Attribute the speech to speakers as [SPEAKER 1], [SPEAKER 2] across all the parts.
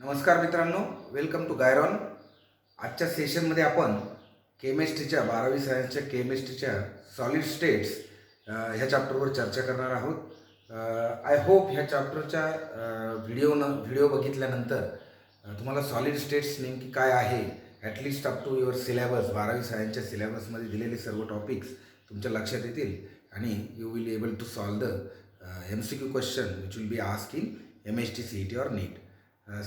[SPEAKER 1] नमस्कार मित्रांनो, welcome to गायरॉन. आजच्या सेशनमध्ये आपण केमिस्ट्रीच्या 12वी सायन्सच्या केमिस्ट्रीच्या सॉलिड स्टेट्स ह्या चॅप्टरवर चर्चा करणार आहोत. आय होप ह्या चॅप्टरच्या व्हिडिओ बघितल्यानंतर तुम्हाला सॉलिड स्टेट्स नेमकी काय आहे at least up to your syllabus 12वी सायन्सच्या सिलेबसमध्ये दिलेले सर्व टॉपिक्स तुमच्या लक्षात येतील आणि you will able to solve the MCQ question which will be ask in MST CET और नीट.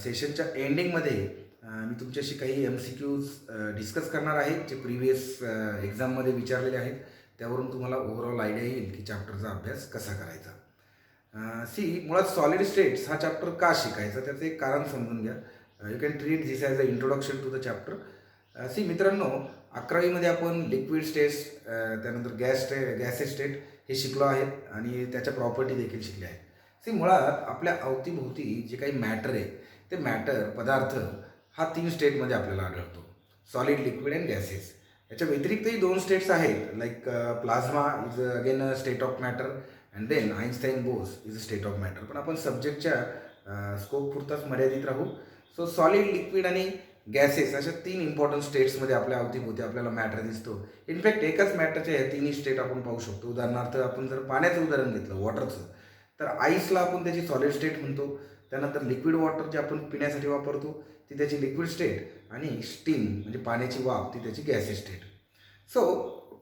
[SPEAKER 1] सेशनच्या एंडिंगमध्ये मी तुमच्याशी काही MCQs डिस्कस करणार आहे जे प्रिव्हियस एक्झाममध्ये विचारलेले आहेत. त्यावरून तुम्हाला ओव्हरऑल आयडिया येईल की चॅप्टरचा अभ्यास कसा करायचा. मुळात सॉलिड स्टेट्स हा चॅप्टर का शिकायचा त्याचं एक कारण समजून घ्या. You can treat this as a introduction to the chapter. मित्रांनो, 11वीमध्ये आपण लिक्विड स्टेट्स त्यानंतर गॅसेस स्टेट हे शिकलो आहेत आणि त्याच्या प्रॉपर्टी देखील शिकल्या आहेत. मुळात आपल्या अवतीभोवती जे काही मॅटर आहे ते मॅटर पदार्थ हा 3 स्टेटमध्ये आपल्याला आढळतो: सॉलिड, लिक्विड अँड गॅसेस. याच्या व्यतिरिक्तही 2 स्टेट्स आहेत like plasma is again a state of matter and then Einstein Bose is a state of matter. पण आपण सब्जेक्टच्या स्कोप पुरताच मर्यादित राहू. सो सॉलिड, लिक्विड आणि गॅसेस अशा 3 इम्पॉर्टंट स्टेट्समध्ये आपल्या अवतीभोवती आपल्याला मॅटर दिसतो. इनफॅक्ट एकाच मॅटरच्या ह्या 3 स्टेट आपण पाहू शकतो. उदाहरणार्थ आपण जर पाण्याचं उदाहरण घेतलं, वॉटरचं, तर आईसला आपण त्याची सॉलिड स्टेट म्हणतो. त्यानंतर लिक्विड वॉटर जे आपण पिण्यासाठी वापरतो ती त्याची लिक्विड स्टेट आणि स्टीम म्हणजे पाण्याची वाफ ती त्याची गॅसेस स्टेट. सो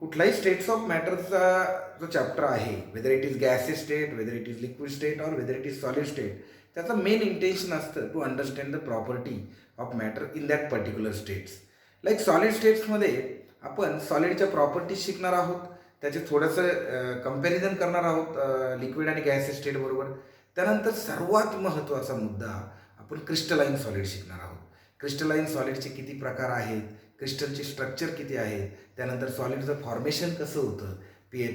[SPEAKER 1] कुठलाही स्टेट्स ऑफ मॅटरचा जो चॅप्टर आहे, whether it is gases state, whether it is liquid state or whether it is solid state, त्याचं मेन इंटेन्शन असतं to understand the property of matter in that particular states. Like solid स्टेट्समध्ये आपण सॉलिडच्या properties शिकणार आहोत, त्याचे थोडंसं comparison करणार आहोत लिक्विड आणि गॅसेस स्टेटबरोबर. त्यानंतर सर्वात महत्त्वाचा मुद्दा आपण क्रिस्टलाईन सॉलिड शिकणार आहोत. क्रिस्टलाईन सॉलिडचे किती प्रकार आहेत, क्रिस्टलचे स्ट्रक्चर किती आहेत, त्यानंतर सॉलिडचं फॉर्मेशन कसं होतं,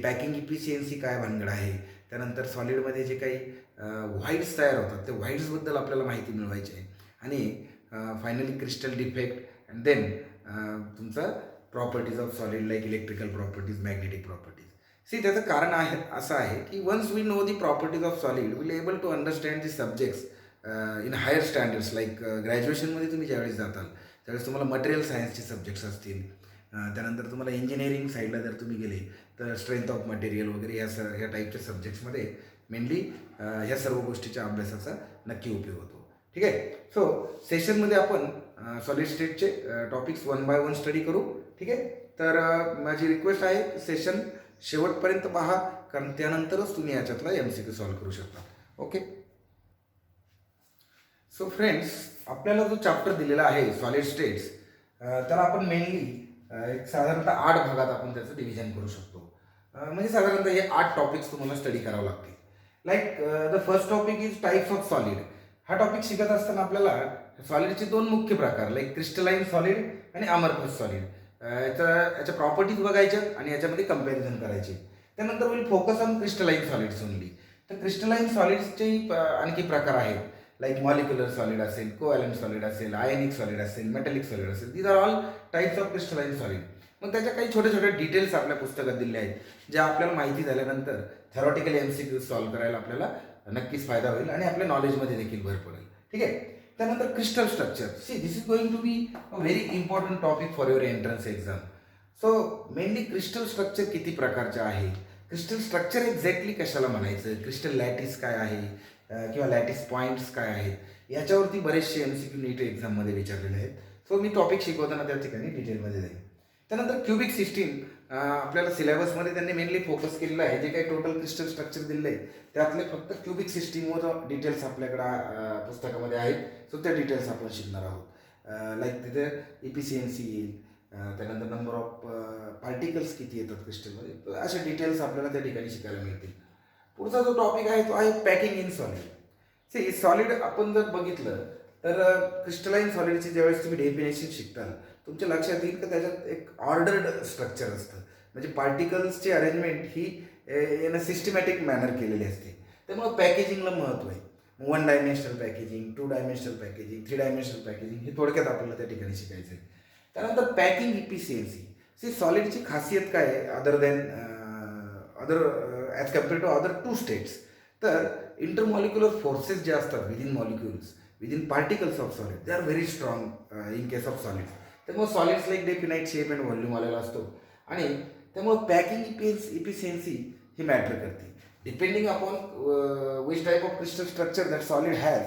[SPEAKER 1] पॅकिंग इफिशियन्सी काय भानगड आहे, त्यानंतर सॉलिडमध्ये जे काही व्हाईट्स तयार होतात ते व्हाईट्सबद्दल आपल्याला माहिती मिळवायची आहे आणि finally crystal defect and then तुमचा properties of solid like electrical properties, magnetic properties. त्याचं कारण आहे असं आहे की once we know the properties of solid will able to understand the subjects in higher standards. Like ग्रॅज्युएशनमध्ये तुम्ही ज्यावेळेस जाताल त्यावेळेस तुम्हाला मटेरियल सायन्सचे सब्जेक्ट्स असतील. त्यानंतर तुम्हाला इंजिनिअरिंग साईडला जर तुम्ही गेले तर स्ट्रेंथ ऑफ मटेरियल वगैरे ह्या टाईपच्या सब्जेक्ट्समध्ये मेनली ह्या सर्व गोष्टीच्या अभ्यासाचा नक्की उपयोग होतो. ठीक आहे. सो सेशनमध्ये आपण सॉलिड स्टेटचे टॉपिक्स 1 by 1 स्टडी करू. ठीक आहे. तर माझी रिक्वेस्ट आहे सेशन शेवटपर्यंत पहा, कारण त्यानंतरच तुम्ही याच्यातला MCQ सॉल्व्ह करू शकता. ओके. सो फ्रेंड्स, आपल्याला जो चॅप्टर दिलेला आहे सॉलिड स्टेट्स, त्याला आपण मेनली एक साधारणतः 8 भागात आपण त्याचं डिव्हिजन करू शकतो. म्हणजे साधारणतः हे 8 टॉपिक्स तुम्हाला स्टडी करावं लागतील. Like the first topic is types of solid. हा टॉपिक शिकत असताना आपल्याला सॉलिडचे 2 मुख्य प्रकार लाईक क्रिस्टलाईन सॉलिड आणि अमरफस सॉलिड याच्या प्रॉपर्टीज बघायच्या आणि याच्यामध्ये कंपॅरिझन करायचे. त्यानंतर will focus on crystalline solids only. तर क्रिस्टलाईन सॉलिड्सचे आणखी प्रकार आहेत लाईक मॉलिक्युलर सॉलिड असेल, कोव्हॅलंट सॉलिड असेल, आयनिक सॉलिड असेल, मेटॅलिक सॉलिड असेल. These are all types of crystalline solid. मग त्याच्या काही छोट्या छोट्या डिटेल्स आपल्या पुस्तकात दिल्या आहेत ज्या आपल्याला माहिती झाल्यानंतर थेरॉटिकल MCQ सॉल्व्ह करायला आपल्याला नक्कीच फायदा होईल आणि आपल्या नॉलेजमध्ये देखील भर पडेल. ठीक आहे. त्यानंतर crystal structure. This is going to be a very important topic for your entrance exam. So mainly crystal structure किती प्रकारचे आहे, क्रिस्टल स्ट्रक्चर एक्झॅक्टली कशाला म्हणायचं, क्रिस्टल लॅटिस काय आहे किंवा लॅटिस पॉईंट्स काय आहेत, याच्यावरती बरेचसे MCQ नीट एक्झाममध्ये विचारलेले आहेत. सो मी टॉपिक शिकवताना त्या ठिकाणी डिटेलमध्ये जाईल. त्यानंतर क्युबिक सिस्टीम आपल्याला सिलेबसमध्ये त्यांनी मेनली फोकस केलेलं आहे. जे काही टोटल क्रिस्टल स्ट्रक्चर दिले आहे त्यातले फक्त क्युबिक सिस्टीमवर डिटेल्स आपल्याकडं पुस्तकामध्ये आहेत. सो त्या डिटेल्स आपण शिकणार आहोत. लाईक तिथे इफिशियन्सी येईल, त्यानंतर नंबर ऑफ पार्टिकल्स किती येतात क्रिस्टलमध्ये, अशा डिटेल्स आपल्याला त्या ठिकाणी शिकायला मिळतील. पुढचा जो टॉपिक आहे तो आहे पॅकिंग इन सॉलिड. सॉलिड आपण जर बघितलं तर क्रिस्टलाईन सॉलिडची ज्यावेळेस तुम्ही डेफिनेशन शिकताल तुमच्या लक्षात येईल की त्याच्यात एक ऑर्डर्ड स्ट्रक्चर असतं. म्हणजे पार्टिकल्सची अरेंजमेंट ही इन सिस्टमॅटिक मॅनर केलेली असते. त्यामुळं पॅकेजिंगला महत्त्व आहे. 1 dimensional packaging, 2 dimensional packaging, 3 dimensional packaging हे थोडक्यात आपल्याला त्या ठिकाणी शिकायचं आहे. त्यानंतर पॅकिंग इफिशियन्सी. सॉलिडची खासियत काय आहे other as compare to other 2 states. तर इंटरमॉलिक्युलर फोर्सेस जे असतात within molecules within particles of solid. They are very strong in case of solids. त्यामुळे solids like definite shape and volume आलेला असतो आणि त्यामुळे पॅकिंग इफिशियन्सी ही मॅटर करते. Depending upon which type of crystal structure that solid has,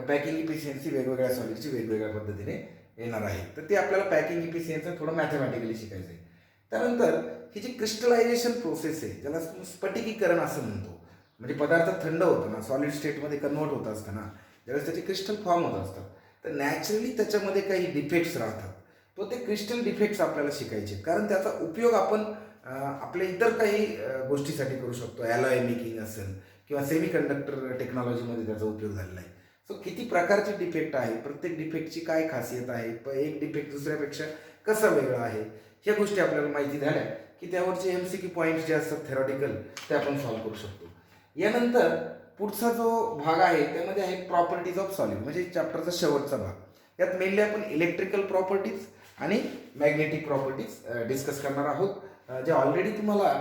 [SPEAKER 1] packing efficiency वेगवेगळ्या सॉलिडची वेगवेगळ्या पद्धतीने येणार आहे. तर ते आपल्याला पॅकिंग इफिशियन्सी थोडं मॅथमॅटिकली शिकायचं आहे. त्यानंतर ही जी क्रिस्टलायझेशन प्रोसेस आहे ज्याला स्फटिकीकरण असं म्हणतो, म्हणजे पदार्थ थंड होतं ना, सॉलिड स्टेटमध्ये कन्वर्ट होत असताना ज्यावेळेस त्याचे क्रिस्टल फॉर्म होत असतात, तर नॅचरली त्याच्यामध्ये काही डिफेक्ट्स राहतात. तो ते क्रिस्टल डिफेक्ट्स आपल्याला शिकायचे, कारण त्याचा उपयोग आपण आपल्या इतर काही गोष्टीसाठी करू शकतो. ॲलॉय मेकिंग असेल किंवा सेमी कंडक्टर टेक्नॉलॉजीमध्ये त्याचा उपयोग झालेला आहे. सो किती प्रकारचे डिफेक्ट आहे, प्रत्येक डिफेक्टची काय खासियत आहे, एक डिफेक्ट दुसऱ्यापेक्षा कसा वेगळा आहे, ह्या गोष्टी आपल्याला माहिती झाल्या की त्यावरचे MCQ पॉईंट्स जे असतात थेरॉटिकल ते आपण सॉल्व्ह करू शकतो. यानंतर पुढचा जो भाग आहे त्यामध्ये आहे प्रॉपर्टीज ऑफ सॉलिड, म्हणजे चॅप्टरचा शेवटचा भाग. यात मेनली आपण इलेक्ट्रिकल प्रॉपर्टीज आणि मॅग्नेटिक प्रॉपर्टीज डिस्कस करणार आहोत, जे ऑलरेडी तुम्हाला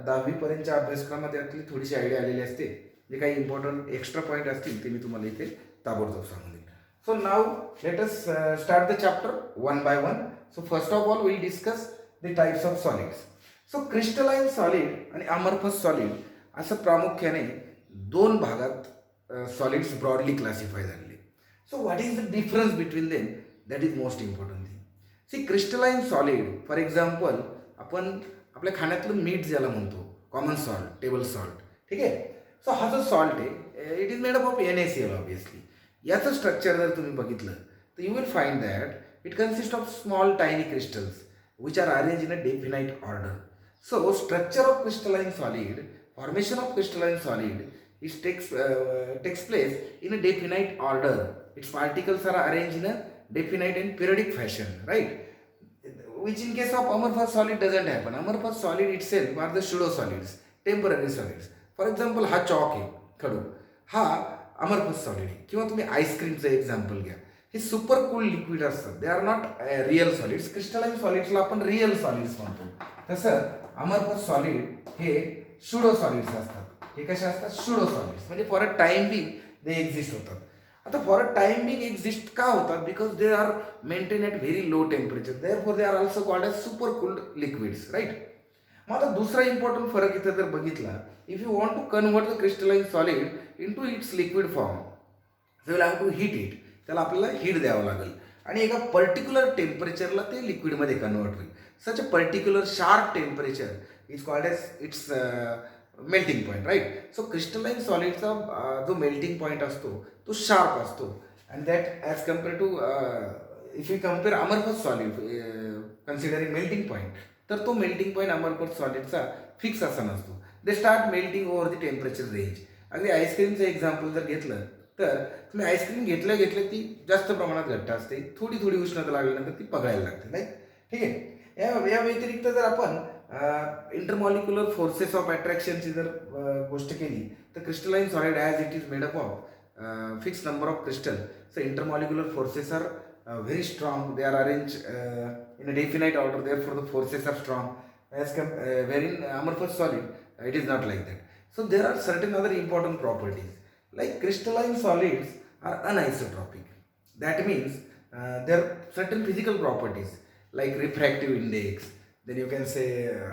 [SPEAKER 1] 10वीपर्यंतच्या अभ्यासक्रमात यातली थोडीशी आयडिया आलेली असते. जे काही इम्पॉर्टंट एक्स्ट्रा पॉईंट असतील ते मी तुम्हाला इथे ताबडतोब सांगून देईन. So now let us start the chapter one by one. So first of all will discuss the types of solids. So crystalline solid आणि अमॉर्फस सॉलिड असं प्रामुख्याने दोन भागात सॉलिड्स ब्रॉडली क्लासिफाय झालेले. So what is the difference between them, that is most important thing. See crystalline solid for example आपण आपल्या खाण्यातलं मीठ ज्याला म्हणतो, कॉमन सॉल्ट, टेबल सॉल्ट, ठीक आहे. सो हा जो सॉल्ट आहे it is made up of NaCl obviously. याचं स्ट्रक्चर जर तुम्ही बघितलं तर you will find that it consist of small tiny crystals which are arranged in a definite order. So structure of crystalline solid, formation of crystalline solid takes place in a definite order. Its particles are arranged in a definite and periodic fashion, right? Which in case of amorphous solid doesn't happen. Amorphous solid itself are the pseudo solids, temporary solids. For example, हा chalk आहे, खडू, हा amorphous solid आहे. किंवा तुम्ही आईस्क्रीमचं example घ्या, हे super cool liquid असतात. They are not real solids. Crystalline सॉलिड्सला आपण रिअल सॉलिड्स म्हणतो. तसं अमॉर्फस सॉलिड हे शुडो सॉलिड्स असतात. हे कसे असतात? Pseudo solids. म्हणजे for a time being they exist होतात. आता for a time being exist का होतात? Because they are maintain at very low temperature, therefore they are also called as super cooled liquids, right. मग आता दुसरा important फरक इथं जर बघितला, if you want to convert the crystalline solid into its liquid form, so you have to heat it. त्याला आपल्याला heat द्यावं लागेल आणि एका पर्टिक्युलर टेम्परेचरला ते लिक्विडमध्ये कन्वर्ट होईल. Such a particular sharp temperature is called as its melting point, right. So crystalline सॉलिडचा जो मेल्टिंग पॉईंट असतो तो शार्प असतो and that as compare to if you compare amorphous solid considering melting point, तर तो melting point amorphous सॉलिडचा fix असा नसतो. They start melting over the temperature range. अगदी आईस्क्रीमचं एक्झाम्पल जर घेतलं तर तुम्ही आईस्क्रीम घेतल्या ती जास्त प्रमाणात घट्ट असते, थोडी थोडी उष्णता लागल्यानंतर ती पगळायला लागते, नाही, ठीक आहे. या व्यतिरिक्त जर आपण इंटरमॉलिक्युलर फोर्सेस ऑफ अट्रॅक्शनची जर गोष्ट केली तर crystalline solid as it is made up of fix number of crystal. So intermolecular forces are very strong. They are arrange in a definite order, therefore the forces are strong. wherein amorphous solid it is not like that. So there are certain other important properties. Like crystalline solids are anisotropic. That means there are certain physical properties like refractive index. Then you can say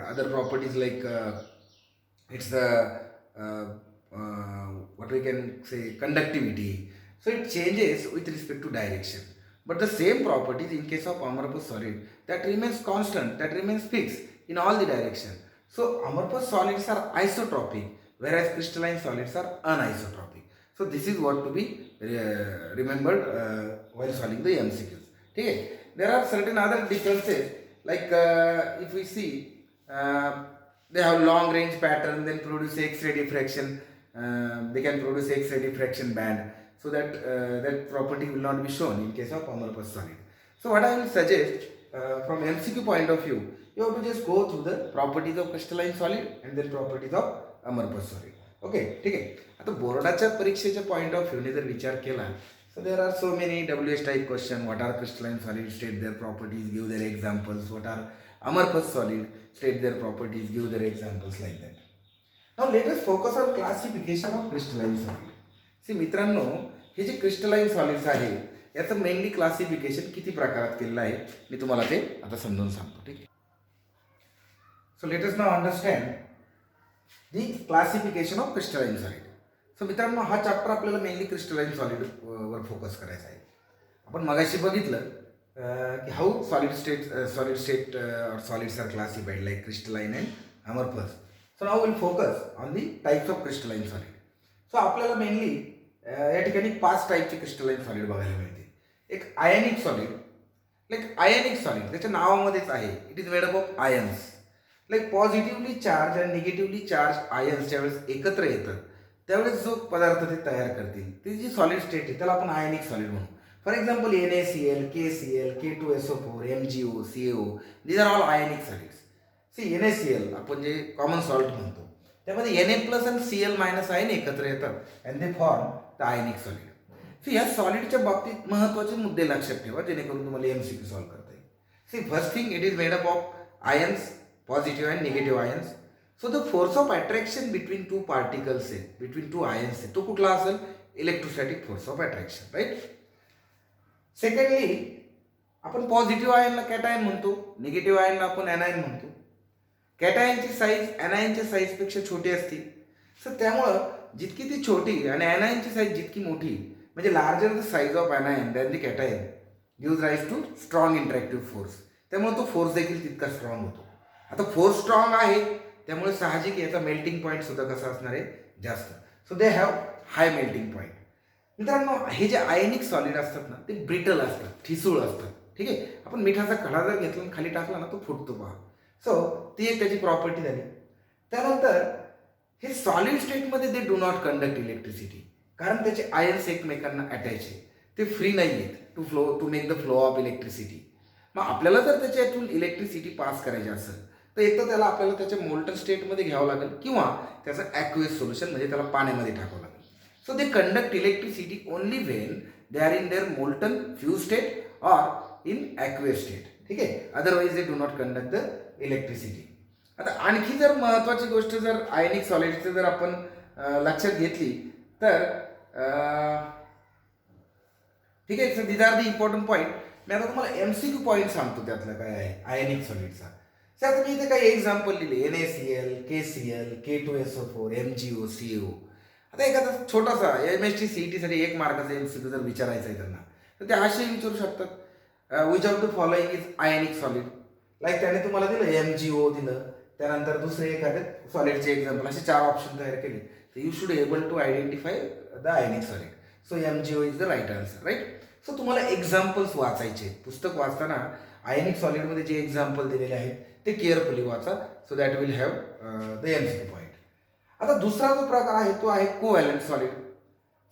[SPEAKER 1] other properties like it's the what we can say conductivity. So it changes with respect to direction. But the same properties in case of amorphous solid that remains constant, that remains fixed in all the direction. So amorphous solids are isotropic, whereas crystalline solids are anisotropic. So this is what to be remembered while solving the MCQs. Okay. There are certain other differences like if we see they have long range pattern, then produce X-ray diffraction. They can produce X-ray diffraction band, so that that property will not be shown in case of amorphous solid. So what I will suggest from MCQ point of view, you have to just go through the properties of crystalline solid and then properties of amorphous solid. Okay, ठीक आहे. आता बोर्डाच्या परीक्षेच्या point of व्ह्यूने जर विचार केला so there are so many WH type question. What are crystalline solid, state their properties, give their examples. What are amorphous solid, state their properties, give their examples, like that. Now let us focus on classification of crystalline solid. See मित्रांनो, हे जे crystalline solids आहे याचं mainly classification किती प्रकारात केलेलं आहे मी तुम्हाला ते आता समजावून सांगतो. ठीक आहे. So let us now understand the classification of crystalline solid. So मित्रांनो, हा चॅप्टर आपल्याला मेनली क्रिस्टलाइन सॉलिड वर फोकस करायचा आहे. आपण मगाशी बघितलं की how solid state solids are classified like crystalline and amorphous. So now will focus on the types of crystalline solid. So आपल्याला मेनली या ठिकाणी 5 टाईपचे क्रिस्टलाइन सॉलिड बघायला मिळते. एक ionic solid, like ionic solid त्याच्या नावामध्येच आहे, it is made up of ions. Like positively charge आणि निगेटिव्हली चार्ज आयन्स ज्यावेळेस एकत्र येतात त्यावेळेस जो पदार्थ ते तयार करतील ती जी सॉलिड स्टेट आहे त्याला आपण आयनिक सॉलिड म्हणू. For example NaCl, KCl, K2SO4, MgO, CaO, these are all ionic solids. See NaCl आपण जे कॉमन सॉल्ट म्हणतो त्यामध्ये Na+ आणि Cl- आयन एकत्र येतात and they form the ionic solid. See ह्या सॉलिडच्या बाबतीत महत्त्वाचे मुद्दे लक्षात ठेवा जेणेकरून तुम्हाला MCQ सॉल्व्ह करता येईल. See first thing, it is made up of ions, positive and negative ions. So the force of attraction between two particles आहे, between two ions आहे, तो कुठला असेल? Electrostatic force of attraction, right. Secondly आपण positive आयनला cation म्हणतो, negative आयनला आपण एनायन म्हणतो. कॅटायनची साईज एनायनच्या साईजपेक्षा छोटी असते. सो त्यामुळं जितकी ती छोटी आणि एनायनची साईज जितकी मोठी म्हणजे larger the size of anion than the cation gives rise to strong interactive force. त्यामुळे तो फोर्स देखील तितका स्ट्रॉंग होतो. आता फोर्स स्ट्रॉंग आहे त्यामुळे साहजिक याचा मेल्टिंग पॉईंट सुद्धा कसा असणार आहे? जास्त. So they have high melting point. मित्रांनो, हे जे आयनिक सॉलिड असतात ना ते ब्रिटल असतात, ठिसूळ असतात. ठीक आहे. आपण मिठाचा खडा जर घेतला आणि खाली टाकला ना तो फुटतो पहा. सो ती एक त्याची प्रॉपर्टी झाली. त्यानंतर हे सॉलिड स्टेटमध्ये दे डू नॉट कंडक्ट इलेक्ट्रिसिटी, कारण त्याचे आयन्स एकमेकांना अटॅच आहे, ते फ्री नाही आहेत to make the flow of electricity. मग आपल्याला जर त्याच्यातून इलेक्ट्रिसिटी पास करायची असेल तर एक तर त्याला आपल्याला त्याच्या मोल्टन स्टेटमध्ये घ्यावं लागेल किंवा त्याचं ॲक्वेस सोल्युशन म्हणजे त्याला पाण्यामध्ये टाकावं लागेल. So they conduct electricity only when they are in their molten fuse state or in aqueous state. ठीक आहे. Otherwise they do not conduct the electricity. आता आणखी जर महत्त्वाची गोष्ट जर आयनिक सॉलिडची जर आपण लक्षात घेतली तर ठीक आहे. Sir these are the important point. मी आता तुम्हाला MCQ पॉईंट सांगतो त्यातलं काय आहे आयनिक सॉलिडचा. सर आता मी इथे काही एक्झाम्पल लिहिले, NaCl, KCl, K2SO4, MgO, CaO. आता एखादा छोटासा MST CET साठी 1 मार्काचा MCQ जर विचारायचा आहे त्यांना तर ते असे विचारू शकतात, which of the following is ionic solid. Like त्याने तुम्हाला दिलं MgO दिलं, त्यानंतर दुसरे एखादे सॉलिडचे एक्झाम्पल, असे 4 ऑप्शन तयार केले तर you should able to identify the ionic solid. So MgO is the right answer, right. So तुम्हाला एक्झाम्पल्स वाचायचे. पुस्तक वाचताना आयनिक सॉलिडमध्ये जे एक्झाम्पल दिलेले आहेत ते केअरफुली वाचा. So that will have the MCQ point. आता दुसरा जो प्रकार आहे तो आहे कोव्हॅलंट सॉलिड.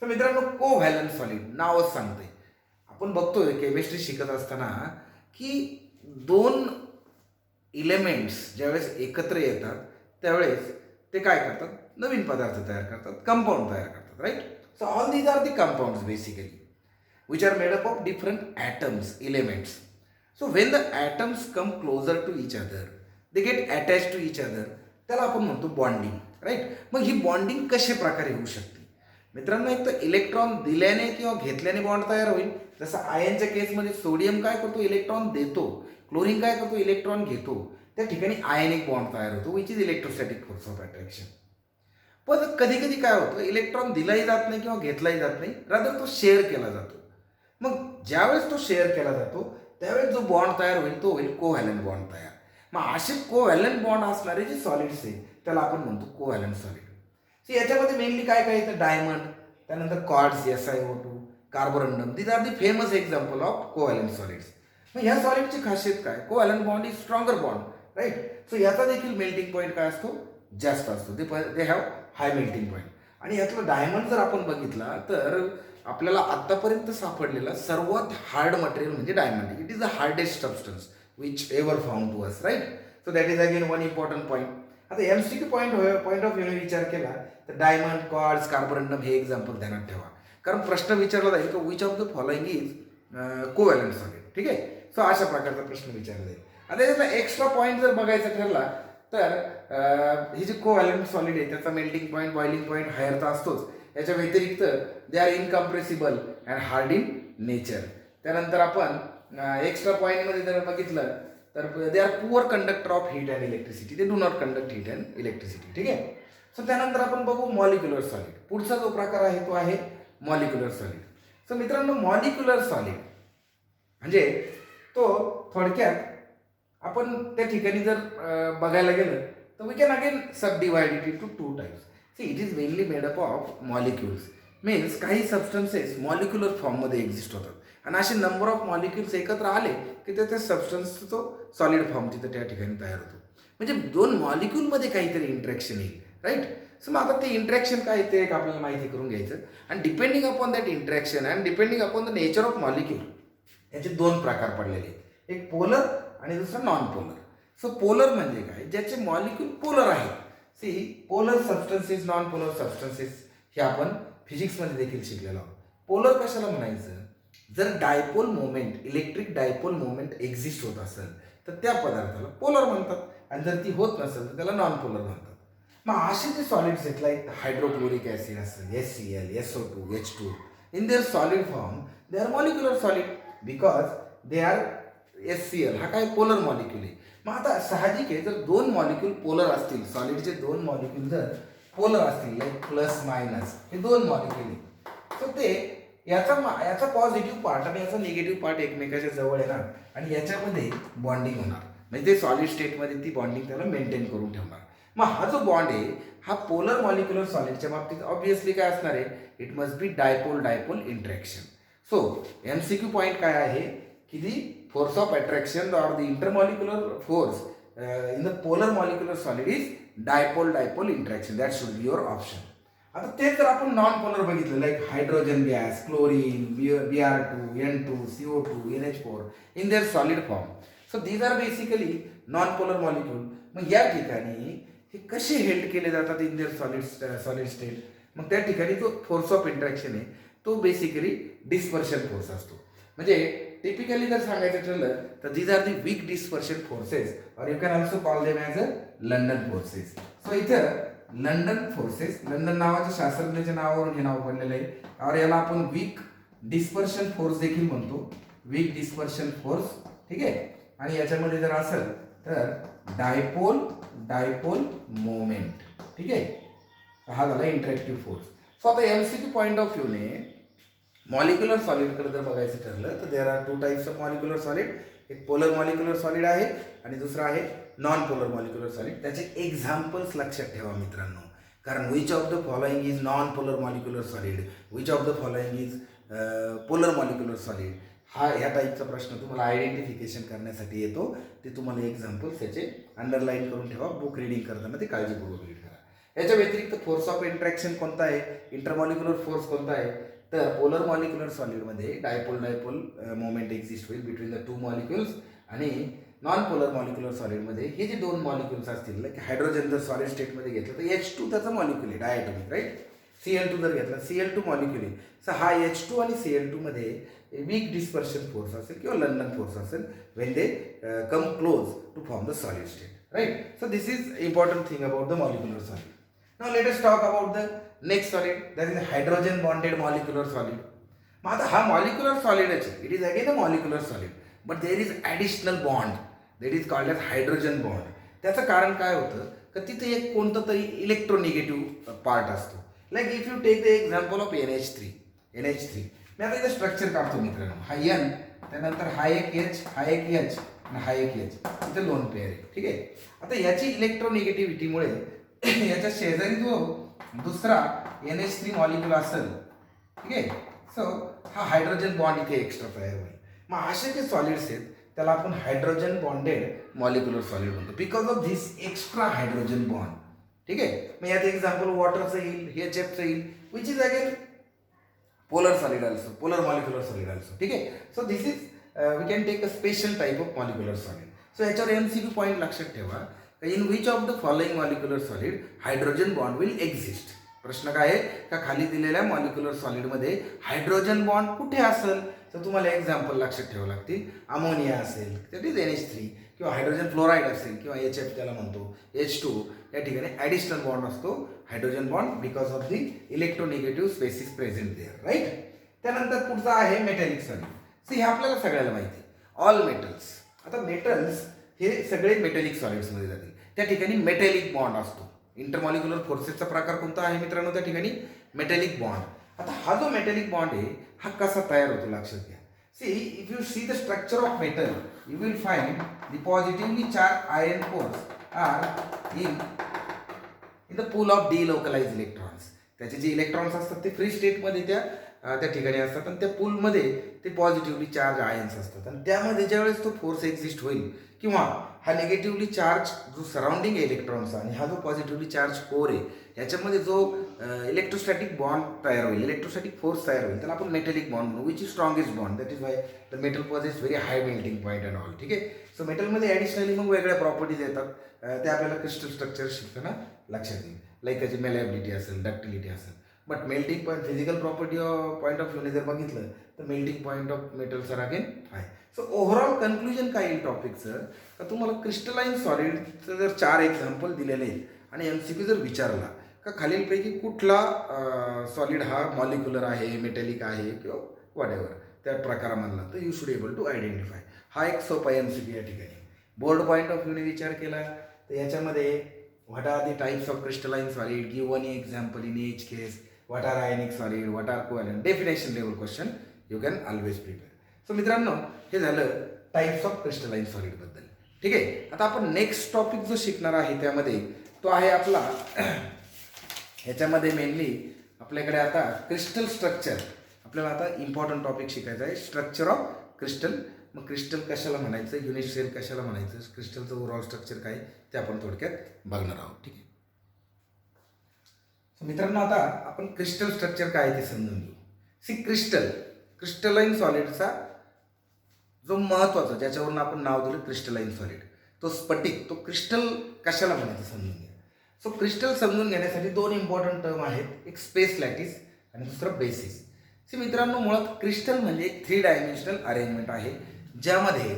[SPEAKER 1] तर मित्रांनो, कोव्हॅलंट सॉलिड नावच सांगते. आपण बघतोय केमिस्ट्री शिकत असताना की 2 इलेमेंट्स ज्यावेळेस एकत्र येतात त्यावेळेस ते काय करतात? नवीन पदार्थ तयार करतात, कंपाऊंड तयार करतात, right. So all these are the compounds basically which are made up of different atoms, elements. So when the atoms come closer to each other, they get attached to each other. त्याला आपण म्हणतो bonding, right. मग ही bonding कशा प्रकारे होऊ शकते? मित्रांनो, एक तर इलेक्ट्रॉन दिल्याने किंवा घेतल्याने बॉन्ड तयार होईल. जसं आयनच्या केसमध्ये सोडियम काय करतो? इलेक्ट्रॉन देतो. क्लोरीन काय करतो? इलेक्ट्रॉन घेतो. त्या ठिकाणी आयनिक बॉन्ड तयार होतो, which is electrostatic force of attraction. पण कधी कधी काय होतं? इलेक्ट्रॉन दिलाही जात नाही किंवा घेतलाही जात नाही, रादर तो शेअर केला जातो. मग ज्यावेळेस तो शेअर केला जातो त्यावेळेस जो बॉन्ड तयार होईल तो होईल कोव्हॅलंट बॉन्ड तयार. मग असे कोव्हॅलंट बॉन्ड असणारे जे सॉलिड्स आहे त्याला आपण म्हणतो कोव्हॅलंट सॉलिड. सो याच्यामध्ये मेनली काय काय येतं? डायमंड, त्यानंतर quartz, SiO2, carborundum. These are the famous example of covalent solids. मग ह्या सॉलिडची खासियत काय? Covalent bond is stronger bond, right. So याचा देखील मेल्टिंग पॉईंट काय असतो? जास्त असतो. They have high melting point. आणि यातला डायमंड जर आपण बघितला तर आपल्याला आतापर्यंत सापडलेला सर्वात हार्ड मटेरियल म्हणजे diamond. It is the hardest substance which ever found to us, right. So that is again one important point. आता MCQ पॉईंट ऑफ व्ह्यूने विचार केला तर डायमंड, क्वार्ट्ज, कार्बोरंडम हे एक्झाम्पल ध्यानात ठेवा. कारण प्रश्न विचारला जाईल की which of the following is covalent solid. ठीक आहे. सो अशा प्रकारचा प्रश्न विचारला जाईल. आता याचा एक्स्ट्रा पॉईंट जर बघायचा ठरला तर ही जी कोव्हॅलंट सॉलिड आहे त्याचा melting point, boiling point higher तर असतोच. याच्या व्यतिरिक्त they are incompressible and hard in nature. त्यानंतर आपण एक्स्ट्रा पॉईंटमध्ये जर बघितलं तर they are poor conductor of heat and electricity. They do not conduct heat and electricity. ठीक आहे. सो त्यानंतर आपण बघू मॉलिक्युलर सॉलिड. पुढचा जो प्रकार आहे तो आहे मॉलिक्युलर सॉलिड. सो मित्रांनो, मॉलिक्युलर सॉलिड म्हणजे तो थोडक्यात आपण त्या ठिकाणी जर बघायला गेलं तर we can again subdivide it into two types. See it is mainly made up of molecules. Means काही सबस्टन्सेस मॉलिक्युलर फॉर्ममध्ये एक्झिस्ट होतात आणि असे नंबर ऑफ मॉलिक्युल्स एकत्र आले की त्या सबस्टन्स तो सॉलिड फॉर्म तिथं त्या ठिकाणी तयार होतो. म्हणजे दोन मॉलिक्युलमध्ये काहीतरी इंटरॅक्शन येईल. राईट. सो मग आता ते इंटरॅक्शन काय ते एक आपल्याला माहिती करून घ्यायचं. आणि depending upon that interaction and depending upon the nature of molecule याचे दोन प्रकार पडलेले आहेत. एक पोलर आणि दुसरं नॉन पोलर. सो पोलर म्हणजे काय, ज्याचे मॉलिक्यूल पोलर आहेत. See polar substances, non polar substances हे आपण फिजिक्समध्ये देखील शिकलेलो आहोत. पोलर कशाला म्हणायचं, जर dipole moment, electric dipole moment exist होत असेल तर त्या पदार्थाला पोलर म्हणतात आणि जर ती होत नसेल तर त्याला नॉन पोलर म्हणतात. मग असे जे सॉलिड्स आहेत लाईक हायड्रोक्लोरिक ॲसिड असेल, HCl, SO2, H2, in their solid form they are molecular solid because they R HCl हा काय पोलर मॉलिक्यूल आहे. मग आता साहजिक आहे, जर दोन मॉलिक्यूल पोलर असतील, सॉलिडचे दोन मॉलिक्यूल जर पोलर असतील लाईक प्लस मायनस हे दोन मॉलिक्यूल आहेत, तर ते याचा पॉझिटिव्ह पार्ट आणि याचा निगेटिव्ह पार्ट एकमेकाच्या जवळ येणार आणि याच्यामध्ये बॉन्डिंग होणार. म्हणजे ते सॉलिड स्टेटमध्ये ती बॉन्डिंग त्याला मेंटेन करून ठेवणार. मग हा जो बॉन्ड आहे हा पोलर मॉलिक्युलर सॉलिडच्या बाबतीत ऑब्विसली काय असणार आहे, it must be dipole dipole interaction. So MCQ point काय आहे की the force of attraction or the intermolecular force in the polar molecular solid is dipole dipole interaction. That should be your option. आता तेच जर आपण non polar बघितलं like hydrogen gas, chlorine, Br2, N2, CO2, NH4 in their solid form. So these are basically non polar molecule. मग या ठिकाणी हे कसे हेल्ड केले जातात इन देअर सॉलिड स्टेट. मग त्या ठिकाणी जो फोर्स ऑफ इंटरॅक्शन आहे तो बेसिकली डिस्पर्शन फोर्स असतो. म्हणजे टिपिकली जर सांगायचं ठरलं तर these are the weak dispersion forces or you can also call them as a London forces. So इथं लंडन फोर्सेस, लंडन नावाच्या शास्त्रज्ञाच्या नावावरून हे नाव पडलेलं आहे. और याला आपण वीक डिस्पर्शन फोर्स देखील म्हणतो. Weak dispersion force. ठीक आहे. आणि याच्यामध्ये जर असेल तर डायपोल डायपोल मोमेंट. ठीक आहे. हा झाला इंटरॅक्टिव्ह फोर्स. सो आता MCQ पॉईंट ऑफ व्ह्यूने मॉलिक्युलर सॉलिडकडे जर बघायचं ठरलं तर there are two types of molecular solid. एक पोलर मॉलिक्युलर सॉलिड आहे आणि दुसरा आहे नॉन पोलर मॉलिक्युलर सॉलिड. त्याचे एक्झाम्पल्स लक्षात ठेवा मित्रांनो, कारण which of the following is non polar molecular solid, which of the following is polar molecular solid. ह्या टाईपचा प्रश्न तुम्हाला आयडेंटिफिकेशन करण्यासाठी येतो. ते तुम्हाला एक्झाम्पल्स याचे अंडरलाईन करून ठेवा. बुक रिडिंग करताना ते काळजीपूर्वक रीड करा. याच्या व्यतिरिक्त फोर्स ऑफ इंटरॅक्शन कोणता आहे, इंटरमॉलिक्युलर फोर्स कोणता आहे, तर पोलर मॉलिक्युलर सॉलिडमध्ये डायपोल डायपोल मोमेंट एक्झिस्ट होईल बिटवीन द टू मॉलिक्युल्स. आणि नॉन पोलर मॉलिक्युलर सॉलिडमध्ये हे जे दोन मॉलिक्युल्स असतील की हायड्रोजन जर सॉलिड स्टेटमध्ये घेतलं तर H2 त्याचा मॉलिक्युल आहे डायटोमिक. राईट. Cl2 जर घेतला Cl2 मॉलिक्युल आहे. सो हा H2 आणि Cl2 मध्ये वीक डिस्पर्शन फोर्स असेल किंवा लंडन फोर्स असेल when they come close to form the solid state. Right. So this is important thing about the molecular solid. Now let us talk about the next solid, that is hydrogen bonded molecular solid. मग आता हा molecular सॉलिडच आहे. It is again a molecular solid but there is additional bond that is called as hydrogen bond. त्याचं कारण काय होतं की तिथे एक कोणतं तरी इलेक्ट्रोनिगेटिव्ह पार्ट असतो. Like if you take the example of NH3. मी आता इथं स्ट्रक्चर काढतो मित्रांनो. हा N, त्यानंतर हा एक H, हा एक H आणि हा एक H. इथं लोन पेअर आहे. ठीक आहे. आता याची इलेक्ट्रोनिगेटिव्हिटीमुळे याच्या शेजारी जो दुसरा NH3 मॉलिक्युल असेल, ठीक आहे, सो हा हायड्रोजन बॉन्ड इथे एक्स्ट्रा तयार होईल. मग असे जे सॉलिड्स आहेत त्याला आपण हायड्रोजन बॉन्डेड मॉलिक्युलर सॉलिड म्हणतो because of this extra hydrogen bond. ठीक आहे. मग यात एक्झाम्पल वॉटरचं येईल, HFचं येईल, which is again polar solid also, polar molecular solid also. ठीक आहे. So this is we can take a special type of molecular solid. So याच्यावर MCQ पॉईंट लक्षात ठेवा, in which of the following molecular solid hydrogen bond will exist. प्रश्न काय आहे का खाली दिलेल्या मॉलिक्युलर सॉलिडमध्ये हायड्रोजन बॉन्ड कुठे असेल तर तुम्हाला एक्झाम्पल लक्षात ठेवावं लागतील. अमोनिया असेल दॅट इज NH3, किंवा हायड्रोजन फ्लोराईड असेल किंवा HF त्याला म्हणतो H2, या ठिकाणी ॲडिशनल बॉन्ड असतो hydrogen bond because of the electronegative species present there, right. त्यानंतर पुढचा आहे मेटॅलिक सॉलिड. सी हे आपल्याला सगळ्याला माहिती आहे, ऑल मेटल्स. आता मेटल्स हे सगळे मेटॅलिक सॉलिड्समध्ये जातील. त्या ठिकाणी मेटॅलिक बॉन्ड असतो. इंटरमॉलिक्युलर फोर्सेसचा प्रकार कोणता आहे मित्रांनो? त्या ठिकाणी मेटॅलिक बॉन्ड. आता हा जो मेटॅलिक बॉन्ड आहे हा कसा तयार होतो लक्षात घ्या. See if you see the structure of metal you will find the positively charge iron course R in the pool of delocalise electrons. त्याचे जे इलेक्ट्रॉन्स असतात ते फ्री स्टेटमध्ये त्या ठिकाणी असतात आणि त्या पूलमध्ये ते पॉझिटिव्हली चार्ज आयन्स असतात. आणि त्यामध्ये ज्यावेळेस तो फोर्स एक्झिस्ट होईल किंवा हा निगेटिव्हली चार्ज जो सराउंडिंग इलेक्ट्रॉन्स आणि हा जो पॉझिटिव्हली चार्ज कोर आहे याच्यामध्ये जो इलेक्ट्रोस्टॅटिक बॉन्ड तयार होईल, इलेक्ट्रोस्टॅटिक फोर्स तयार होईल, त्याला आपण मेटॅलिक बॉन्ड म्हणू, which is strongest bond. That is why the metal possess very high melting point and all. ठीक आहे. सो मेटलमध्ये ॲडिशनली मग वेगळ्या प्रॉपर्टीज येतात, ते आपल्याला क्रिस्टल स्ट्रक्चर शिकताना लक्षात येईल. लाईक त्याची मेलेबिलिटी असेल, डक्टिलिटी असेल. But melting point physical property point of व्ह्यूने जर बघितलं तर melting point of metals are again high. So overall conclusion काय येईल टॉपिकचं, का तुम्हाला क्रिस्टलाइन सॉलिडचं जर 4 एक्झाम्पल दिलेले आहेत आणि MCQ जर विचारला का खालीलपैकी कुठला सॉलिड हा मॉलिक्युलर आहे, मेटॅलिक आहे किंवा वॉटेवर त्या प्रकारामधला, तर you should able to identify. हा एक सोपा MCQ या ठिकाणी. बोर्ड पॉईंट ऑफ व्ह्यूने विचार केला तर याच्यामध्ये what are the types of crystalline solid, give one example in each case, what are ionic solid, what are covalent, definition level question you can always prepare. So मित्रांनो हे झालं types of crystalline solid बद्दल. ठीक आहे. आता आपण next topic जो शिकणार आहे त्यामध्ये तो आहे आपला ह्याच्यामध्ये मेनली आपल्याकडे आता क्रिस्टल स्ट्रक्चर. आपल्याला आता इम्पॉर्टंट टॉपिक शिकायचा आहे, स्ट्रक्चर ऑफ क्रिस्टल. मग क्रिस्टल कशाला म्हणायचं, युनिट सेल कशाला म्हणायचं, क्रिस्टलचं ओव्हरऑल स्ट्रक्चर काय ते आपण थोडक्यात बघणार आहोत. ठीक आहे. मित्रांनो आता आपण क्रिस्टल स्ट्रक्चर काय ते समजून घेऊ. सी क्रिस्टलाइन सॉलिडचा जो महत्त्वाचा ज्याच्यावरून आपण नाव दिलं क्रिस्टलाइन सॉलिड, तो स्फटिक, तो क्रिस्टल कशाला म्हणायचं समजून घ्या. सो क्रिस्टल समजून घेण्यासाठी 2 इम्पॉर्टंट टर्म आहेत, एक स्पेस लॅटिस आणि दुसरं बेसिस. सी मित्रांनो मुळात क्रिस्टल म्हणजे एक 3 डायमेन्शनल अरेंजमेंट आहे ज्यामध्ये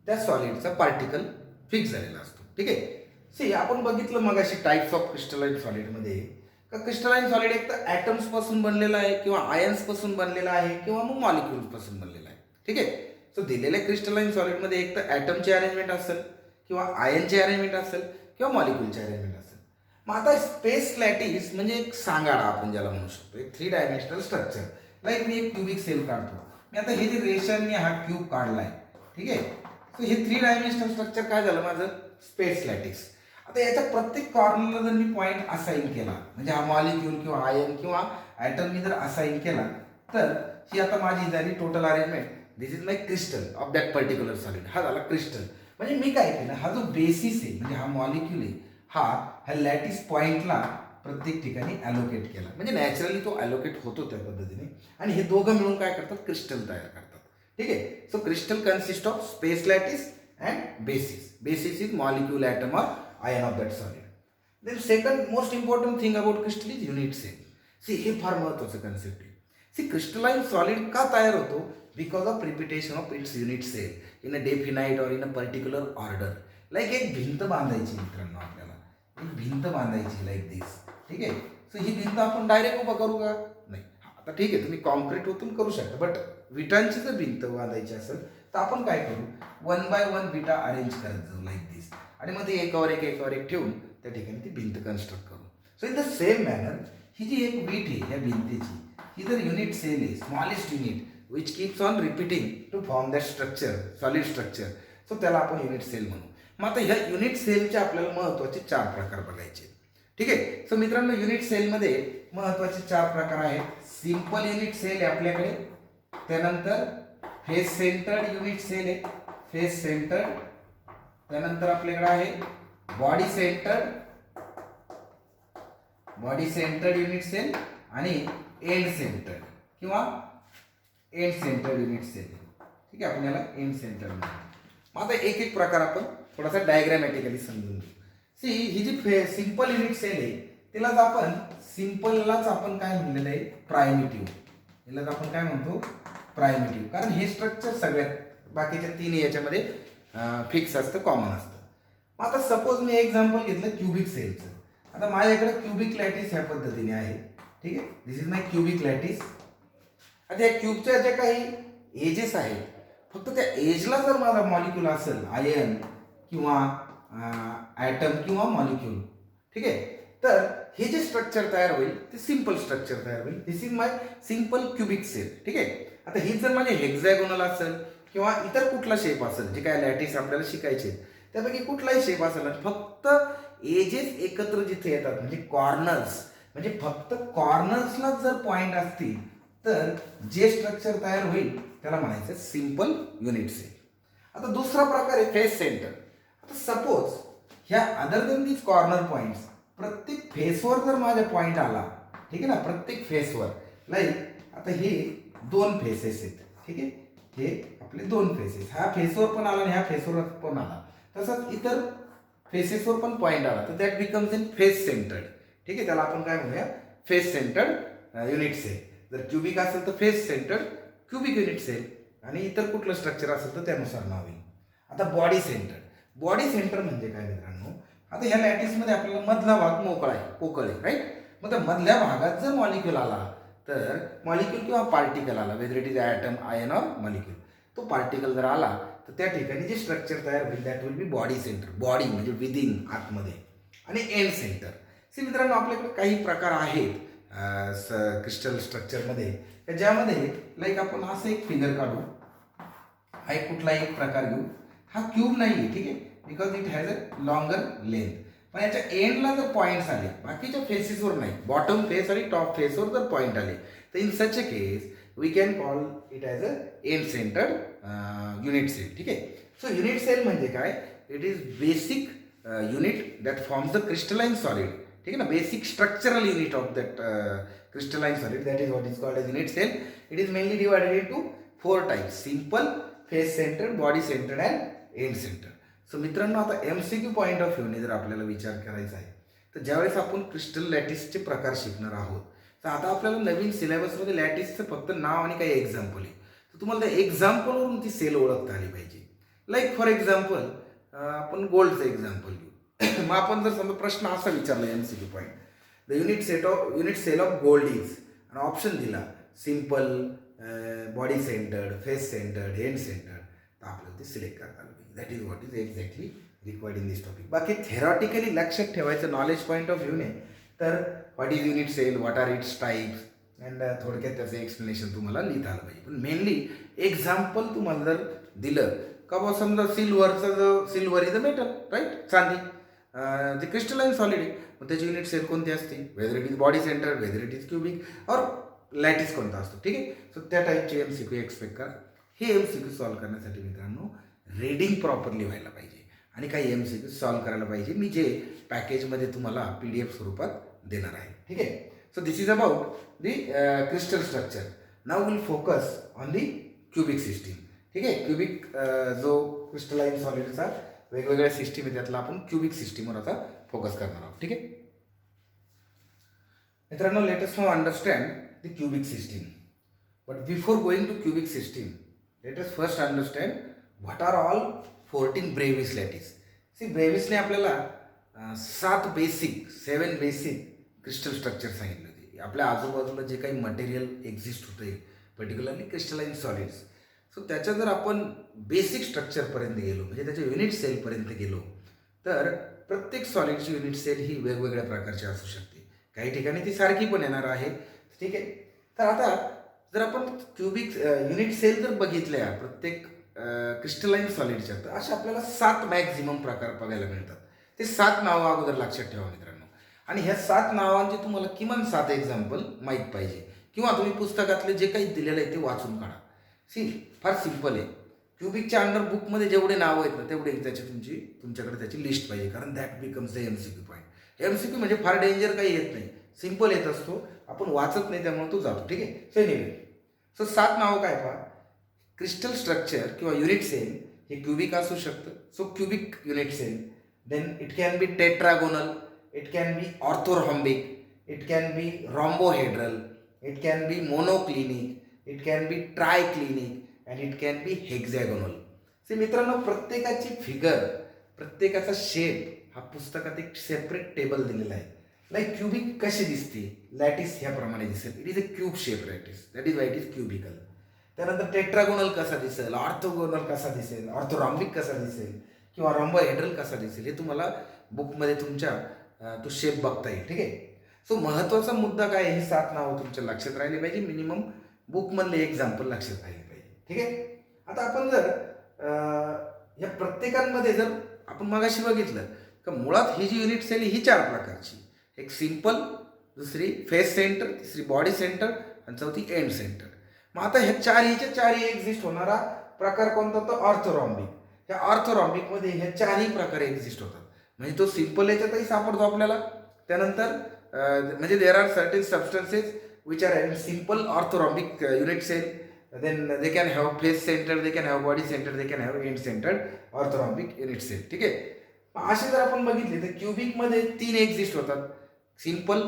[SPEAKER 1] त्या सॉलिडचा पार्टिकल फिक्स झालेला असतो. ठीक आहे. सी आपण बघितलं मग अशी टाइप्स ऑफ क्रिस्टलाइन सॉलिडमध्ये का क्रिस्टलाइन सॉलिड एक तर ॲटम्स पासून बनलेला आहे किंवा आयन्स पासून बनलेला आहे किंवा मग मॉलिक्युल्स पासून बनलेला आहे. ठीक आहे. सो दिलेल्या क्रिस्टलाइन सॉलिडमध्ये एक तर ॲटमचे अरेंजमेंट असेल किंवा आयनचे अरेंजमेंट असेल किंवा मॉलिक्युलचे अरेंजमेंट असेल. मग आता स्पेस लॅटिस म्हणजे एक सांगाडा आपण ज्याला म्हणू शकतो, एक 3 डायमेन्शनल स्ट्रक्चर. लाईक मी एक क्युबिक सेल काढतो, मी आता हे जे रेषांनी हा क्यूब काढला आहे. ठीक आहे. सो हे 3 डायमेन्शनल स्ट्रक्चर काय झालं माझं, स्पेस लॅटिस. आता याच्या प्रत्येक कॉर्नरला जर मी पॉईंट असाइन केला, म्हणजे हा मॉलिक्यूल किंवा आयन किंवा ॲटम मी जर असाइन केला, तर ही आता माझी झाली total arrangement. This is my crystal of that particular solid. हा झाला क्रिस्टल. म्हणजे मी काय केलं, हा जो बेसिस आहे म्हणजे हा मॉलिक्यूल आहे ह्या लॅटिस पॉईंटला प्रत्येक ठिकाणी ॲलोकेट केला. म्हणजे नॅचरली तो ॲलोकेट होतो त्या पद्धतीने आणि हे दोघं मिळून काय करतात, क्रिस्टल तयार करतात. ठीक आहे. So crystal consist of space lattice and basis. Basis is molecule, atom or ion of that solid. Then second most important thing about crystal is unit cell. See हे फार महत्त्वाचं कन्सेप्ट आहे. सी क्रिस्टलाइन सॉलिड का तयार होतो, because of repetition of its unit cell in a definite or in a particular order. Like एक भिंत बांधायची मित्रांनो, आपल्याला एक भिंत बांधायची लाईक दिस. ठीक आहे. सो ही भिंत आपण डायरेक्ट उभा करू का, नाही. आता ठीक आहे तुम्ही कॉन्क्रीट ओतून करू शकता, बट विटांची जर भिंत बांधायची असेल तर आपण काय करू, 1 by 1 विटा अरेंज करत जाऊ लाईक दिस आणि मग ते एकावर एक ठेवून त्या ठिकाणी ती भिंत कन्स्ट्रक्ट करू. So in the same manner ही जी एक वीट आहे या भिंतीची, ही जर युनिट सेल आहे, smallest unit which keeps on repeating to form that structure, solid structure, so त्याला आपण युनिट सेल म्हणू. मग आता ह्या युनिट सेलचे आपल्याला महत्त्वाचे 4 प्रकार बघायचे. ठीक आहे. सो मित्रांनो युनिट सेलमध्ये महत्त्वाचे 4 प्रकार आहेत. सिंपल युनिट सेल आहे आपल्याकडे, त्यानंतर फेस सेंटर्ड युनिट सेल आहे, फेस सेंटर्ड, त्यानंतर आपल्याकडे आहे बॉडी सेंटर्ड युनिट सेल आणि एंड सेंटर्ड किंवा एंड सेंटर्ड युनिट सेल. ठीक आहे. आपण याला एंड सेंटर्ड म्हणतो. मग आता एक प्रकार आपण थोडासा डायग्रॅमॅटिकली समजून घेऊ. सी ही जी सिंपल युनिट सेल आहे तिलाच आपण काय म्हणलेलं आहे, प्रायमिटिव्ह. यालाच आपण काय म्हणतो, प्रायमेटिव्ह, कारण हे स्ट्रक्चर सगळ्यात बाकीच्या 3 याच्यामध्ये फिक्स असतं, कॉमन असतं. मग आता सपोज मी एक्झाम्पल घेतलं क्युबिक सेलचं. आता माझ्याकडे क्युबिक लॅटिस ह्या पद्धतीने आहे, ठीक आहे. दिस इज माय क्युबिक लॅटिस. आता या क्यूबच्या ज्या काही एजेस आहेत, फक्त त्या एजला जर माझा मॉलिक्यूल असेल, आयन किंवा ॲटम किंवा मॉलिक्यूल, ठीक आहे, तर हे जे स्ट्रक्चर तयार होईल ते सिंपल स्ट्रक्चर तयार होईल. This is my simple cubic cell, ठीक आहे. आता ही जर माझे हेक्झॅगोनल असेल किंवा इतर कुठला शेप असेल, जे काय लॅटिस आपल्याला शिकायचे त्यापैकी कुठलाही शेप असेल, फक्त एजेस एकत्र जिथे येतात म्हणजे कॉर्नर्स, म्हणजे फक्त कॉर्नर्सला जर पॉइंट असतील तर जे स्ट्रक्चर तयार होईल त्याला म्हणायचं सिंपल युनिट सेल. आता दुसरा प्रकार आहे फेस सेंटर. आता सपोज ह्या other than these corner points, प्रत्येक फेसवर जर माझा पॉइंट आला, ठीक आहे ना, प्रत्येक फेसवर, लाईक आता हे 2 फेसेस आहेत, ठीक आहे, हे आपले 2 फेसेस, ह्या फेसवर पण आला आणि ह्या फेसवर पण आला, तसंच इतर फेसेसवर पण पॉइंट आला, तर that becomes in face centred, ठीक आहे. त्याला आपण काय म्हणूया, फेस सेंटर्ड युनिट सेल. जर क्युबिक असेल तर face centred cubic unit cell, आणि इतर कुठलं स्ट्रक्चर असेल तर त्यानुसार नाव येईल. आता बॉडी सेंटर. बॉडी सेंटर म्हणजे काय मित्रांनो, आता ह्या लॅटिसमध्ये आपल्याला मधला भाग मोकळा आहे, पोकळ आहे, राईट. मग त्या मधल्या भागात जर मॉलिक्यूल आला, तर मॉलिक्यूल किंवा पार्टिकल आला, whether it is atom, ion or molecule, तो पार्टिकल जर आला तर त्या ठिकाणी जे स्ट्रक्चर तयार होईल that will be body centre. Body म्हणजे विदिन, आतमध्ये. आणि एंड सेंटर. सी मित्रांनो, आपल्याकडे काही प्रकार आहेत क्रिस्टल स्ट्रक्चरमध्ये, ज्यामध्ये लाईक आपण असं एक फिगर काढू, हा एक कुठलाही एक प्रकार घेऊ, हा क्यूब नाही आहे, ठीक आहे, because it has a longer length. पण याच्या एंडला जर पॉईंट्स आले, बाकीच्या फेसेसवर नाही, बॉटम फेस आणि टॉप फेसवर जर पॉईंट आले, तर in such a case we can call it as a end centred unit cell, ठीक आहे. सो युनिट सेल म्हणजे काय, it is basic unit that forms the crystalline solid, ठीक आहे ना, basic structural unit of that crystalline solid, that is what is called as unit cell. It is mainly divided into 4 types, simple, face centred, body centred and end centre. So मित्रांनो, आता MCQ point of व्ह्यूने जर आपल्याला विचार करायचा आहे, तर ज्यावेळेस आपण क्रिस्टल लॅटिसचे प्रकार शिकणार आहोत, तर आता आपल्याला नवीन सिलेबसमध्ये लॅटिसचं फक्त नाव आणि काही एक्झाम्पल आहे, तर तुम्हाला त्या एक्झाम्पलवरून ती सेल ओळखता आली पाहिजे. लाईक फॉर एक्झाम्पल आपण गोल्डचं एक्झाम्पल घेऊ. मग आपण जर समजा प्रश्न असा विचारला MCQ point, the unit cell of gold is, आणि ऑप्शन दिला simple, body centred, face centred, end centred, तर आपल्याला ते सिलेक्ट करता आलं पाहिजे. That is what is exactly required in this topic. बाकी थेरॉटिकली लक्षात ठेवायचं नॉलेज पॉईंट ऑफ व्ह्यूने, तर what is unit cell, what are its types, and थोडक्यात त्याचं एक्सप्लेनेशन तुम्हाला लिहिता आलं पाहिजे. पण मेनली एक्झाम्पल तुम्हाला जर दिलं का बा, समजा सिल्वरचं, जो silver is a metal, right, चांदी, जे क्रिस्टलाइन सॉलिड आहे, मग त्याची युनिट सेल कोणती असते, weather it is body centre, weather it is cubic और लॅटिस कोणता असतो, ठीक आहे. सो त्या टाईपचे MCQ एक्सपेक्ट करा. हे MCQ सॉल्व्ह करण्यासाठी मित्रांनो रीडिंग प्रॉपरली व्हायला पाहिजे, आणि काही MCQ सॉल्व्ह करायला पाहिजे, मी जे पॅकेजमध्ये तुम्हाला PDF स्वरूपात देणार आहे, ठीक आहे. So this is about the crystal structure. Now will focus on the cubic system, ठीक आहे. क्युबिक जो क्रिस्टलाइन सॉलिडचा वेगवेगळ्या सिस्टीम आहे, त्यातला आपण क्युबिक सिस्टीमवर आता फोकस करणार आहोत, ठीक आहे. मित्रांनो, let us now understand the cubic system. But before going to cubic system, let us first understand what are all 14 Bravais lattice. See, ब्रेव्हिसने आपल्याला 7 बेसिक क्रिस्टल स्ट्रक्चर सांगितले होते. आपल्या आजूबाजूला जे काही मटेरियल एक्झिस्ट होते, पर्टिक्युलरली क्रिस्टलाइन सॉलिड्स, सो त्याच्या जर आपण बेसिक स्ट्रक्चरपर्यंत गेलो, म्हणजे त्याच्या युनिट सेलपर्यंत गेलो, तर प्रत्येक सॉलिडची युनिट सेल ही वेगवेगळ्या प्रकारची असू शकते. काही ठिकाणी ती सारखी पण येणार आहे, ठीक आहे. तर आता जर आपण क्युबिक युनिट सेल जर बघितल्या प्रत्येक क्रिस्टलाइन सॉलिडच्या, तर अशा आपल्याला 7 मॅक्झिमम प्रकार बघायला मिळतात. ते 7 नावं अगोदर लक्षात ठेवा मित्रांनो, आणि ह्या 7 नावांचे तुम्हाला किमान 7 एक्झाम्पल माहीत पाहिजे, किंवा तुम्ही पुस्तकातले जे काही दिलेलं आहे ते वाचून काढा. सी, फार सिंपल आहे. क्युबिकच्या अंडर बुकमध्ये जेवढे नावं आहेत ना, तेवढे त्याची तुमच्याकडे त्याची लिस्ट पाहिजे, कारण that becomes the MCQ point. MCQ म्हणजे फार डेंजर काही येत नाही, सिंपल येत असतो, आपण वाचत नाही त्यामुळे तो जातो, ठीक आहे. सो एनिवे, सो 7 नावं काय पहा. क्रिस्टल स्ट्रक्चर किंवा युनिट सेल हे क्युबिक असू शकतं. So cubic unit cell, then it can be tetragonal, it can be orthorhombic, it can be rhombohedral, it can be monoclinic, it can be triclinic and it can be hexagonal. Say मित्रांनो, प्रत्येकाची figure, प्रत्येकाचा shape हा पुस्तकात एक separate table दिलेला आहे. Like cubic कशी दिसते, लॅटिस ह्याप्रमाणे दिसेल. It is a cube shape lattice, that is why it is cubical. त्यानंतर टेट्रागोनल कसा दिसेल, ऑर्थोगोनल कसा दिसेल, ऑर्थोरॉम्बिक कसा दिसेल किंवा रॉम्बोहेड्रल कसा दिसेल, हे तुम्हाला बुकमध्ये तुमच्या तो शेप बघता येईल. ठीक आहे. सो महत्त्वाचा मुद्दा काय आहे, हे 7 नावं तुमच्या लक्षात राहिले पाहिजे. मिनिमम बुकमधले एक्झाम्पल लक्षात राहिले पाहिजे. ठीक आहे. आता आपण जर या प्रत्येकांमध्ये जर आपण मगाशी बघितलं का मुळात ही जी युनिट सेल ही 4 प्रकारची. एक सिंपल, दुसरी फेस सेंटर, तिसरी बॉडी सेंटर आणि चौथी एंड सेंटर. मग आता ह्या चारही एक्झिस्ट होणारा प्रकार कोणता, तो ऑर्थोरॉम्बिक. ह्या ऑर्थोरॉम्बिकमध्ये ह्या 4ही प्रकार एक्झिस्ट होतात. म्हणजे तो सिंपल याच्यातही सापडतो आपल्याला. त्यानंतर म्हणजे there are certain substances which are in simple orthorhombic unit cell. then they can have face center, they can have body center, they can have end centered orthorhombic unit cell. ठीक आहे. असे जर आपण बघितले तर क्युबिक मध्ये 3 exist होतात, simple,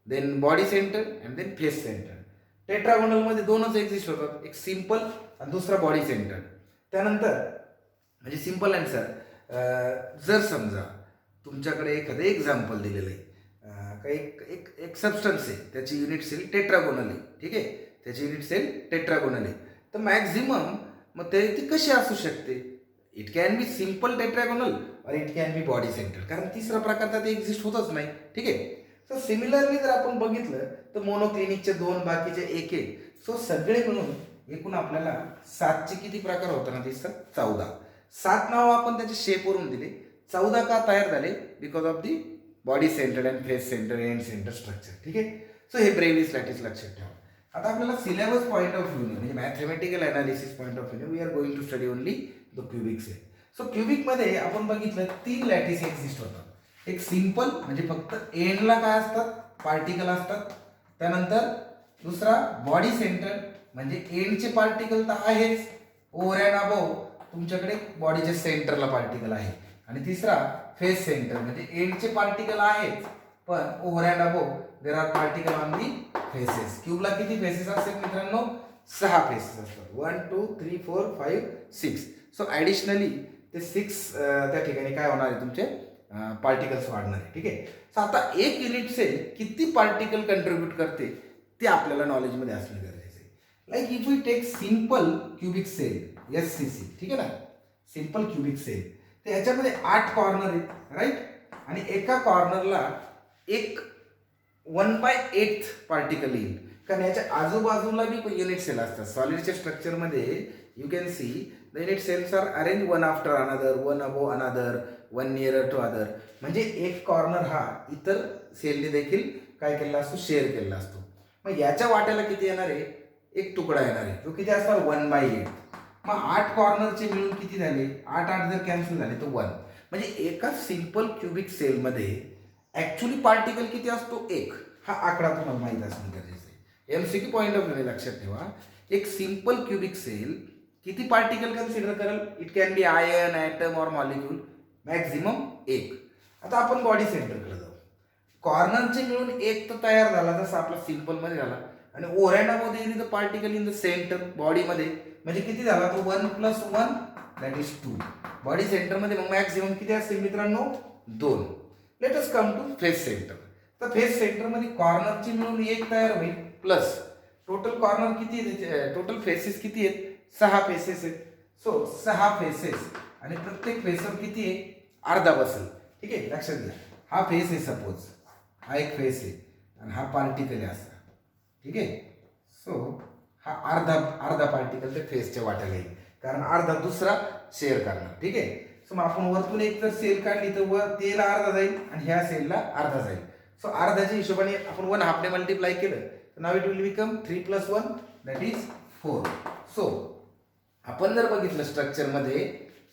[SPEAKER 1] then body centre and then face centre. Tetragonal मध्ये 2च एक्झिस्ट होतात, एक सिंपल आणि दुसरा बॉडी सेंटर. त्यानंतर म्हणजे सिंपल आन्सर, जर समजा तुमच्याकडे एखादं एक्झाम्पल दिलेलं आहे, काही एक सबस्टन्स आहे, त्याची युनिट सेल टेट्रागोनल आहे. ठीक आहे, त्याची युनिट सेल टेट्रागोनल आहे. तर मॅक्झिमम मग ती कशी असू शकते, it can be simple tetragonal और it can be body centre, कारण तिसरा प्रकार त्यात एक्झिस्ट होतच नाही. ठीक आहे. तर सिमिलरली जर आपण बघितलं तर मोनोक्लिनिकचे 2, बाकीचे 1. सो सगळे मिळून एकूण आपल्याला 7चे किती प्रकार होताना दिसतात, 14. 7 नाव आपण त्याच्या शेपवरून दिले. 14 का तयार झाले, because of the body centre and face centre end centre structure. ठीक आहे. सो हे ब्रेव्हिस लॅटिस लक्षात ठेवा. आता आपल्याला सिलेबस पॉईंट ऑफ व्ह्यू म्हणजे mathematical analysis point of view we are going to study only the cubic cell. So क्युबिकमध्ये आपण बघितलं 3 लॅटिस एक्झिस्ट होतात. एक सिंपल म्हणजे फक्त एंडला काय असतात, पार्टिकल असतात. त्यानंतर दुसरा बॉडी सेंटर म्हणजे एंडचे पार्टिकल तर आहेच, ओव्हर अँड अबोव तुमच्याकडे बॉडीच्या सेंटरला पार्टिकल आहे. आणि तिसरा फेस सेंटर म्हणजे एंडचे पार्टिकल आहेच, पण over and above there are particle on the faces. क्यूबला किती फेसेस असतात मित्रांनो, 6 फेसेस असतात. 1 2 3 4 5 6. सो ॲडिशनली ते 6 त्या ठिकाणी काय होणार आहे, तुमचे पार्टिकल्स वाढणार आहे. ठीक आहे. सो आता एक युनिट सेल किती पार्टिकल कंट्रीब्यूट करते ते आपल्याला नॉलेजमध्ये असणं गरजेचं आहे. Like if we take simple cubic cell, SCC. ठीक आहे ना, सिंपल क्युबिक सेल. तर याच्यामध्ये 8 कॉर्नर आहेत, राईट. आणि एका कॉर्नरला एक 1/8 पार्टिकल येईल, कारण याच्या आजूबाजूला बी युनिट सेल असतात. सॉलिडच्या स्ट्रक्चरमध्ये you can see the unit cells are arrange one after another, one above another, one nearer to other. म्हणजे एक कॉर्नर हा इतर सेलने देखील काय केलेला असतो, शेअर केलेला असतो. मग याच्या वाट्याला किती येणार आहे, एक तुकडा येणार आहे, जो किती असणार 1/8. मग 8 कॉर्नरचे मिळून किती झाले, 8 जर कॅन्सल झाले तर 1. म्हणजे एका सिंपल क्युबिक सेलमध्ये ऍक्च्युली पार्टिकल किती असतो, 1. हा आकडा तुम्हाला माहित असणं गरजेचं आहे. MCQ पॉईंट ऑफ व्ह्यू लक्षात ठेवा. एक सिंपल क्युबिक सेल किती पार्टिकल कन्सिडर करेल, it can be ion, atom or molecule, maximum 1. आता आपण बॉडी सेंटरकडे जाऊ. कॉर्नरचे मिळून 1 तर तयार झाला, जसा आपला सिंपलमध्ये झाला. आणि ओव्हरहँडमध्ये the particle in the centre बॉडीमध्ये, म्हणजे किती झाला तो 1 + 1 दॅट इज 2. बॉडी सेंटरमध्ये मग मॅक्झिमम किती असतील मित्रांनो, 2. Let us come to face centre. तर फेस सेंटरमध्ये कॉर्नरची मिळून 1 तयार होईल, प्लस टोटल कॉर्नर किती आहेत, टोटल फेसेस किती आहेत, 6 फेसेस आहेत. सो 6 फेसेस आणि प्रत्येक फेसवर किती आहे, अर्धा बसेल. ठीक आहे, लक्षात घ्या. हा फेस आहे, सपोज हा एक फेस आहे आणि हा पार्टिकल आहे असा. ठीक आहे. सो हा अर्धा पार्टिकल त्या फेसच्या वाट्याला येईल, कारण अर्धा दुसरा शेअर करणार. ठीक आहे. सो मग आपण वरतून एक जर सेल काढली तर वर तेला अर्धा जाईल आणि ह्या सेलला अर्धा जाईल. सो अर्ध्याच्या हिशोबाने आपण 1 हाफने मल्टिप्लाय केलं तर now it will become 3 + 1 that is 4. So आपण जर बघितलं स्ट्रक्चरमध्ये,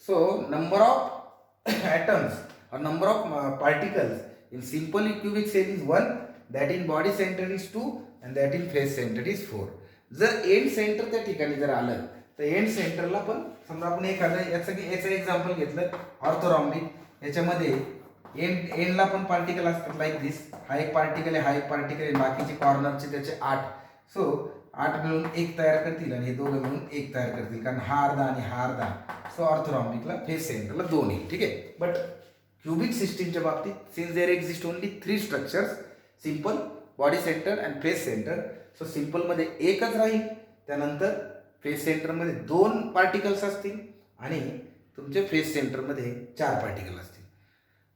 [SPEAKER 1] so number of atoms or number of particles in simple cubic cell is 1, that in body centre is 2 and that in face centre is 4. जर end centre त्या ठिकाणी जर आलं तर एंड सेंटरला पण समजा आपण एखादं याचं एक्झाम्पल घेतलं ऑर्थोरॉम्बिक, याच्यामध्ये एंडला पण पार्टिकल असतात लाईक दिस. हा एक पार्टिकल आहे, हा एक पार्टिकल आहे, बाकीचे कॉर्नरचे त्याचे 8. सो 8 मिळून 1 तयार करतील आणि हे दोघं मिळून 1 तयार करतील, कारण हा अर्धा आणि हा अर्धा. सो ऑर्थोरॉम्बिकला फेस सेंटरला 2 येईल. ठीक आहे. बट क्युबिक सिस्टीमच्या बाबतीत since there exist only 3 structures, simple, body centre and face centre. So सिंपलमध्ये एकच राहील, त्यानंतर फेस सेंटरमध्ये 2 पार्टिकल्स असतील आणि तुमचे फेस सेंटरमध्ये 4 पार्टिकल असतील.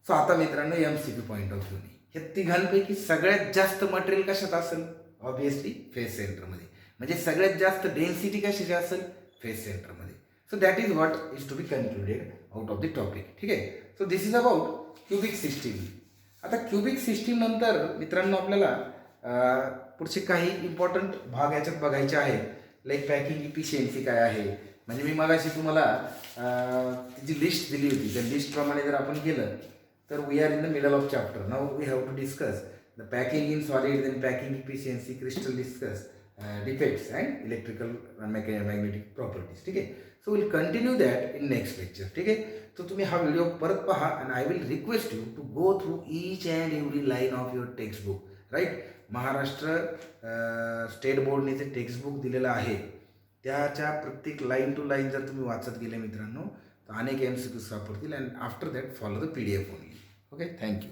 [SPEAKER 1] सो आता मित्रांनो MCQ पॉईंट ऑफ व्ह्यूने या तिघांपैकी सगळ्यात जास्त मटेरियल कशात असेल? ऑब्विसली फेस सेंटरमध्ये. म्हणजे सगळ्यात जास्त डेन्सिटी कशाची असेल? फेस सेंटरमध्ये. So that is what is to be concluded out of the topic. ठीक आहे. So this is about cubic system. आता क्युबिक सिस्टीम नंतर मित्रांनो आपल्याला पुढचे काही इम्पॉर्टंट भाग याच्यात बघायचे आहेत. लाईक पॅकिंग इफिशियन्सी काय आहे. म्हणजे मी मगाशी तुम्हाला जी लिस्ट दिली होती, त्या लिस्टप्रमाणे जर आपण केलं तर we are in the middle of chapter. Now we have to discuss the packing in solid, then packing efficiency, crystal discuss, defects and electrical magnetic properties. ठीक आहे. So will continue that in next lecture. ठीक आहे. तर तुम्ही हा video परत पहा and I will request you to go through each and every line of your textbook. Right. Maharashtra state बोर्डने जे टेक्स्टबुक दिलेलं आहे त्याच्या प्रत्येक लाईन टू लाईन जर तुम्ही वाचत गेले मित्रांनो तर अनेक MCQ सापडतील. And after that follow the PDF only. Okay. Thank you.